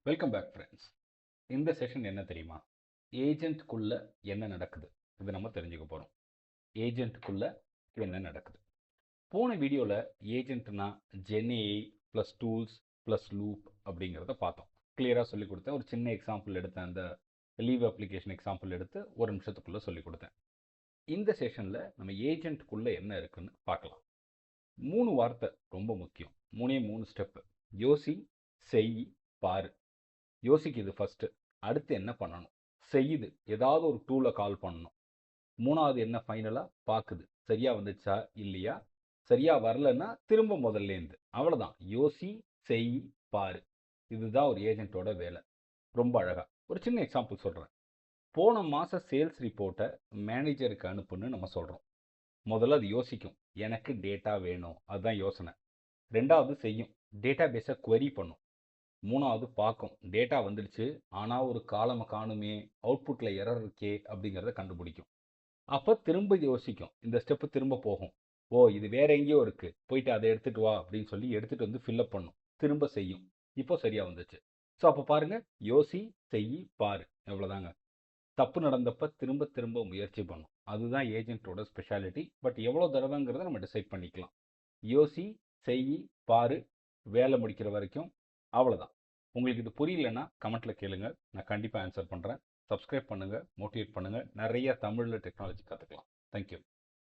Welcome back friends. இந்த session என்ன தெரியுமா? ஏஜென்ட்குள்ள என்ன நடக்குது இது நம்ம தெரிஞ்சுக்க போகிறோம். ஏஜென்ட்குள்ள என்ன நடக்குது. போன வீடியோவில் ஏஜென்ட்னா ஜென்ஏஐ ப்ளஸ் டூல்ஸ் ப்ளஸ் லூப் அப்படிங்கிறத பார்த்தோம். கிளியராக சொல்லி கொடுத்தேன். ஒரு சின்ன எக்ஸாம்பிள் எடுத்தேன். அந்த லீவ் அப்ளிகேஷன் எக்ஸாம்பிள் எடுத்து ஒரு நிமிஷத்துக்குள்ளே சொல்லி கொடுத்தேன். இந்த செஷனில் நம்ம ஏஜென்ட்குள்ளே என்ன இருக்குன்னு பார்க்கலாம். 3 வார்த்தை ரொம்ப முக்கியம். 3 ஸ்டெப்பு. யோசி, செய், பாரு. யோசிக்குது ஃபஸ்ட்டு. அடுத்து என்ன பண்ணணும்? செய்யுது, ஏதாவது ஒரு டூலை கால் பண்ணணும். 3வது என்ன ஃபைனலாக பார்க்குது, சரியாக வந்துச்சா இல்லையா. சரியாக வரலன்னா திரும்ப முதல்லேருந்து. அவ்வளோதான். யோசி, செய், பாரு. இதுதான் ஒரு ஏஜென்ட்டோட வேலை. ரொம்ப அழகாக ஒரு சின்ன எக்ஸாம்பிள் சொல்கிறேன். போன மாதம் சேல்ஸ் ரிப்போர்ட்டை மேனேஜருக்கு அனுப்புன்னு நம்ம சொல்கிறோம். முதல்ல அது யோசிக்கும், எனக்கு டேட்டா வேணும், அதுதான் யோசனை. 2வது செய்யும், டேட்டா பேஸை query பண்ணும். 3வது பார்க்கும், டேட்டா வந்துடுச்சு ஆனால் ஒரு காலமை காணுமே, அவுட்புட்டில் எரர் இருக்கே அப்படிங்கிறத கண்டுபிடிக்கும். அப்போ திரும்ப யோசிக்கும், இந்த ஸ்டெப்பு திரும்ப போகும். ஓ, இது வேற எங்கேயோ இருக்குது, போயிட்டு அதை எடுத்துகிட்டு வா அப்படின்னு சொல்லி எடுத்துகிட்டு வந்து ஃபில்லப் பண்ணும். திரும்ப செய்யும். இப்போ சரியாக வந்துச்சு. ஸோ அப்போ பாருங்கள், யோசி, செய், பாரு. எவ்வளோதாங்க. தப்பு நடந்தப்போ திரும்ப திரும்ப முயற்சி பண்ணும். அதுதான் ஏஜென்ட்டோட ஸ்பெஷாலிட்டி. பட் எவ்வளோ தடவைங்கிறத நம்ம டிசைட் பண்ணிக்கலாம். யோசி, செய், பாரு, வேலை முடிக்கிற வரைக்கும். அவ்வளோதான். உங்களுக்கு இது புரியலன்னா கமெண்ட்டில் கேளுங்க, நான் கண்டிப்பாக ஆன்சர் பண்ணுறேன். சப்ஸ்கிரைப் பண்ணுங்கள், மோட்டிவேட் பண்ணுங்கள். நிறைய தமிழில் டெக்னாலஜி கற்றுக்கலாம். தேங்க்யூ.